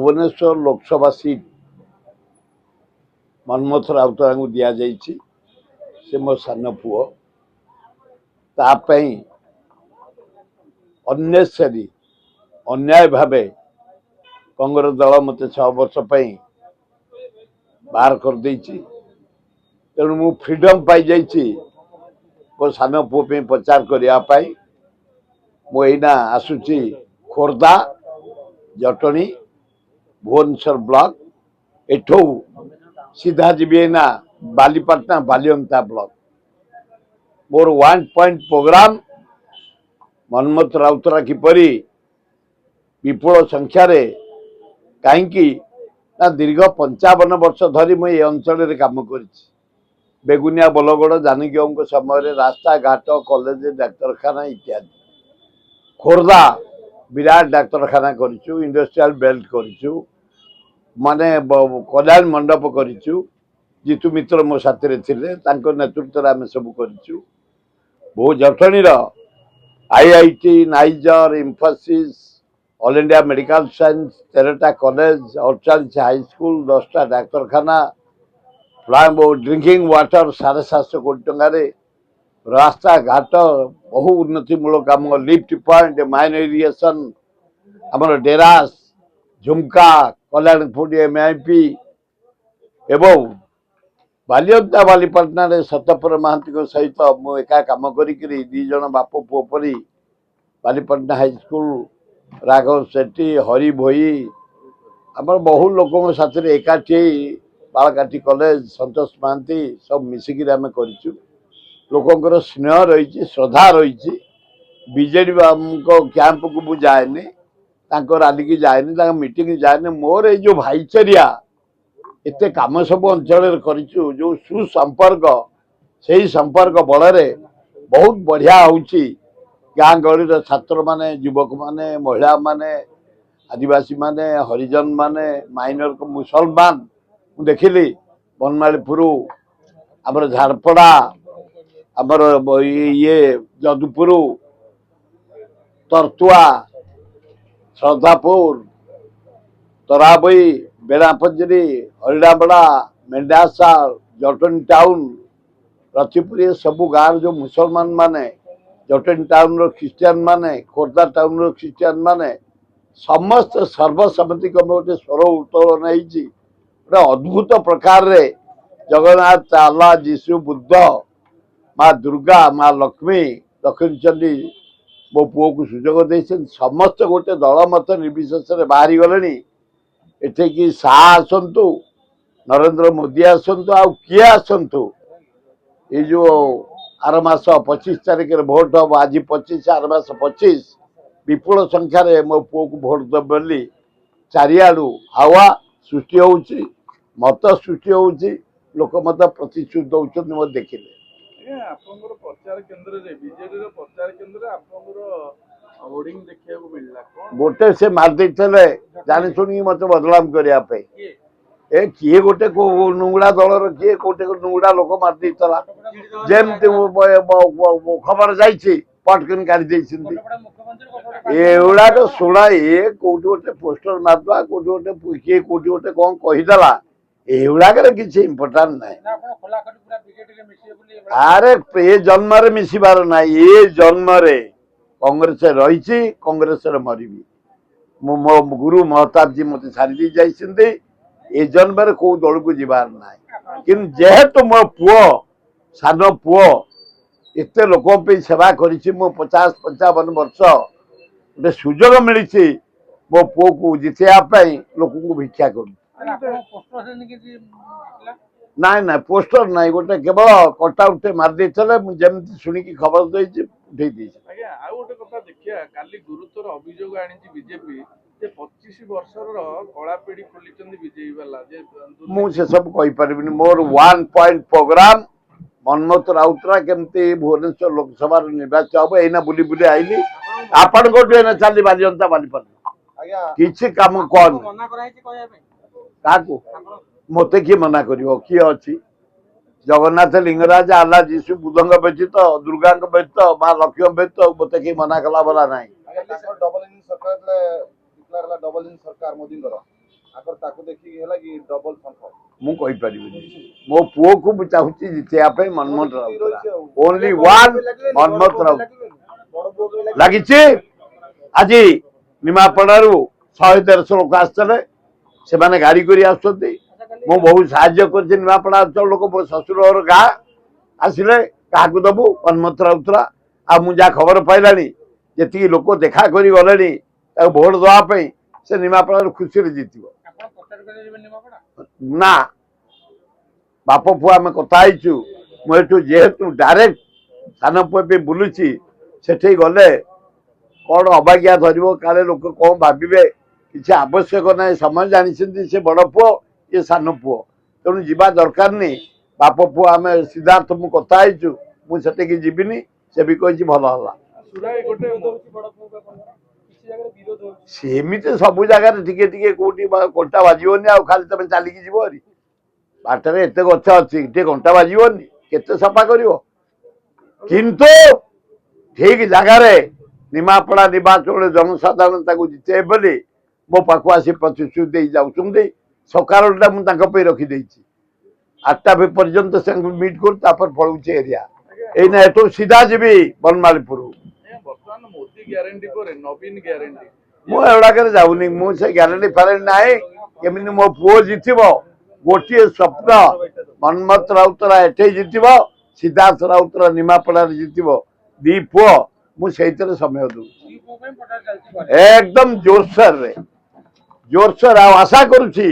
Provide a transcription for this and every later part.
Bhubaneswar Lok Sabha seat Manmohan Routray को दि जाइए से मो सान पुओ तापाई अनेसरी अन्याय भावे कांग्रेस दल मत 6 वर्ष बाहर कर देछि तेणु मु फ्रीडम पाई जाइछि मो सान पुओ पे प्रचार करने मु एना आसुची खोर्धा जटणी भुवनेश्वर ब्लॉक एठो सीधा जीवी ना बालीपाटना बालियंता ब्लॉक मोर 1 पॉइंट प्रोग्राम मनमोहन राउतराय किपरि विपुल संख्यार कहीं दीर्घ 55 वर्ष धरी मुझे अंचल काम कर बेगुनिया बलगड़ जानकी समय रास्ता घाट कॉलेज डाक्तरखाना इत्यादि खोर्धा विराट डाक्तरखाना करिछु इंडस्ट्रियल बेल्ट करिछु माने कल्याण मंडप करिछु जीतू मित्र मो साथी थिले तांको नेतृत्व आम सब करिछु बहु जटणीर IIT NISER Infosys all India medical science 13टा कॉलेज 48 हाई स्कूल 10टा डाक्तरखाना ड्रिंकिंग वाटर 750 कोटी टंकार रास्ता घाट बहु उन्नतिमूलक काम लिफ्ट पॉइंट माइन इरिगेशन आमर डेरास झुमका कल्याणपुर एमआईपी एवं बालियंता बालीपाटना सतपर महांती सहित मु एका काम करी 2 जन बाप पुओ परी बालीपाटना हाई स्कूल राघव सेठी हरि भोई आम बहु लोक साथी एकाठी बालकाठी कॉलेज संतोष महांती सब मिसिकी आम करूँ लोकंर स्नेह रही श्रद्धा रही बीजेडी कैंप को मुझे जाए रैली की जाए मीटिंग जाए मोर ये भाईचारिया एते काम सब अंचल करूँ जो सुसंपर्क से संपर्क बल बहुत बढ़िया होची गाँ गहली छात्र माने युवक माने महिला माने आदिवासी माने हरिजन माने माइनर मुसलमान देखिली बनमालीपुर आमर झारपड़ा आमर ये जदुपुर तरतुआ श्रद्धापुर तराबई बेड़ापंजरी हरिडाबड़ा मेंढासाल जटनी टाउन रथिपुर सबू गाँव जो मुसलमान माने जटनी टाउन रो ख्रिस्टियान माने खोर्धा टाउन रो ख्रिस्टियान माने समस्त सर्वसम्मति गोटे स्वर उत्तोलन होती अद्भुत प्रकार रे जगन्नाथ अल्लाह जीशु बुद्ध माँ दुर्गा माँ लक्ष्मी दक्षिण चंडी मो पुओ को सुजोग दे समस्त गोटे दल मत निर्विशेष बाहरी गले एटे कि शाह आसतु नरेंद्र मोदी आसतु आ किए आसतु ये जो आर मास 25 तारिख भोट हम आज 25 आर मास 25 विपुल संख्यार मो पुओ को भोट दे बोली चारिआडू हावा सृष्टि होउची मत सृष्टि होउची लोक मत प्रतिश्रुत दौरान मत देखिले प्रचार केन्द्र बीजेडी प्रचार केन्द्र होर्डिंग देखा मिलला गोटे से मारदे जानी शुणी मत बदनाम करने ए किए गोटे नुंगड़ा दलर किए गोटे नुंगड़ा लोक मारदे जमती खबर जाइए पटकन काढ़ी एगुड़ाक शुणा ये कौटी गोटे पोस्टर मारदा कौटी गोटे किए कौटी गोटे कौन कहीदेला एगुड़ाक किसी इम्पोर्टाट ना अरे ये जन्म मिसबार ना ये जन्म कांग्रेस रही कांग्रेस मरबी मो गुरु महताब जी मत छाड़ी जाइए ये जन्म कौ दल को जीवार ना कि जेहेतु मो पुओ सान पुओ एत लोक सेवा कर 50-55 वर्ष गोटे सुजोग मिली मो पुओ को जितेवाई लोक को भिक्षा कर ना ना पोस्टर ना गोटे केवल कटा उठे मारदे जमी शुणिकी खबर देती उठे गोटे कथा देखिए काली गुरुतर अभियोग आनी बीजेपी 25 वर्षर कला पीढ़ी खोली बीजेपी वाला मुझे सब कहीपर मोर 1 पॉइंट प्रोग्राम मनमोहन राउतराय केमती भुवनेश्वर लोकसभा निर्वाचन हम एना बुली बुली आईली आपण कोठे चली बालियंता बालीपाटना किसी काम कौन क्या मत किए मना कर किए अच्छी जगन्नाथ लिंगराज आल्ला जीशु बुद्ध व्यतीत दुर्गा व्यतीत माँ लक्ष्मी व्यतीत मत किए मना कला वाला ना डबल इंजिन सरकार मोदी ଆଗର ତାକୁ ଦେଖିକି ହେଲା କି ଡବଲ ଶଙ୍ଖ ମୁଁ କହିପାରିବିନି ମୋ ପୁଅକୁ ମୁଁ ଚାହୁଁଛି ଜିତେଇବା ପାଇଁ ମନ୍ମଥ ରାଉତରାୟ ଓନ୍ଲି ୱାନ୍ ମନ୍ମଥ ରାଉତ ବଡ ପୁଅ କେବେ ଲାଗିଛି। ଆଜି ନିମାପଡ଼ାରୁ 100-150 ଲୋକ ଆସିଥିଲେ ସେମାନେ ଗାଡି କରି ଆସୁଛନ୍ତି ମୁଁ ବହୁତ ସାହାଯ୍ୟ କରିଛି ନିମାପଡ଼ା ଅଞ୍ଚଳ ଲୋକ ମୋ ଶ୍ୱଶୁରର ଗାଁ ଆସିଲେ କାହାକୁ ଦବୁ ମନ୍ମଥ ରାଉତରାୟ ଆଉ ମୁଁ ଯାହା ଖବର ପାଇଲାଣି ଯେତିକି ଲୋକ ଦେଖା କରି ଗଲେଣି ତାକୁ ଭୋଟ ଦେବା ପାଇଁ ସେ ନିମାପଡ଼ାରୁ ଖୁସିରେ ଜିତିବ ନା ବାପ ପୁଅ ଆମେ କଥା ହେଇଛୁ ମୁଁ ଏଠୁ ଯେହେତୁ ଡାଇରେକ୍ଟ ସାନ ପୁଅ ବି ବୁଲୁଛି ସେଠି ଗଲେ କଣ ଅବାଗିଆ ଧରିବ କାଳେ ଲୋକ କଣ ଭାବିବେ କିଛି ଆବଶ୍ୟକ ନାହିଁ ସମୟ ଜାଣିଛନ୍ତି ସେ ବଡ ପୁଅ ଇଏ ସାନ ପୁଅ ତେଣୁ ଯିବା ଦରକାର ନାହିଁ ବାପ ପୁଅ ଆମେ ସିଦ୍ଧାର୍ଥ ମୁଁ କଥା ହେଇଛୁ ମୁଁ ସେଠିକି ଯିବିନି ସେ ବି କହିଛି ଭଲ ହେଲା ସୁରାଇ ଗୋଟେ ସେମିତି ସବୁ ଜାଗାରେ ଟିକେ ଟିକେ କୋଉଠି କଣ୍ଟା ବାଜିବନି ଆଉ ଖାଲି ତମେ ଚାଲିକି ଯିବ ହେରି ବାଟରେ ଏତେ ଗଛ ଅଛି ଟିକେ କଣ୍ଟା ବାଜିବନି କେତେ ସଫା କରିବ କିନ୍ତୁ ଠିକ ଜାଗାରେ ନିମାପଡ଼ା ନିର୍ବାଚନରେ ଜନସାଧାରଣ ତାକୁ ଜିତେଇବେ ବୋଲି ମୋ ପାଖକୁ ଆସି ପ୍ରତିଶ୍ରୁତି ଦେଇ ଯାଉଛନ୍ତି ସକାଳଟା ମୁଁ ତାଙ୍କ ପାଇଁ ରଖିଦେଇଛି 8ଟା ପର୍ଯ୍ୟନ୍ତ ସେ ମିଟ୍ କରୁ ତାପରେ ପଳଉଛି ଏରିଆ ଏଇନା ଏଠୁ ସିଧା ଯିବି ବନମାଳୀପୁର ବର୍ତ୍ତମାନ ମୋଦି ଗ୍ୟାରେଣ୍ଟି ପରେ ନବୀନ ଗ୍ୟାରେଣ୍ଟି ମୁଁ ଏଗୁଡାକରେ ଯାଉନି ମୁଁ ସେ ଗ୍ୟାରେଣ୍ଟି ଫ୍ୟାରେଣ୍ଟି ନାହିଁ କେମିତି ମୋ ପୁଅ ଜିତିବ ଗୋଟିଏ ସ୍ୱପ୍ନ ମନ୍ମଥ ରାଉତରାୟ ଏଠି ଜିତିବ ସିଦ୍ଧାର୍ଥ ରାଉତରାୟ ନିମାପଡ଼ାରେ ଜିତିବ ଦି ପୁଅ ମୁଁ ସେଇଥିରେ ସମୟ ଦଉଛି ଏକଦମ ଜୋରସୋର ଆଉ ଆଶା କରୁଛି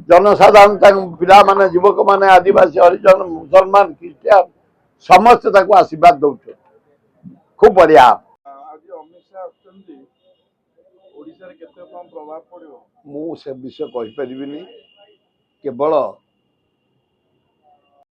ଜନସାଧାରଣ ତାଙ୍କ ପିଲାମାନେ ଯୁବକ ମାନେ ଆଦିବାସୀ ହରିଜନ ମୁସଲମାନ ଖ୍ରୀଷ୍ଟିଆନ ସମସ୍ତେ ତାକୁ ଆଶୀର୍ବାଦ ଦଉଛନ୍ତି ଖୁବ ବଢିଆ ଆଜି ଅମିତ ଶାହ ଆସୁଛନ୍ତି ଓଡିଶାରେ କେତେ କଣ ପ୍ରଭାବ ପଡିବ ମୁଁ ସେ ବିଷୟ କହିପାରିବିନି କେବଳ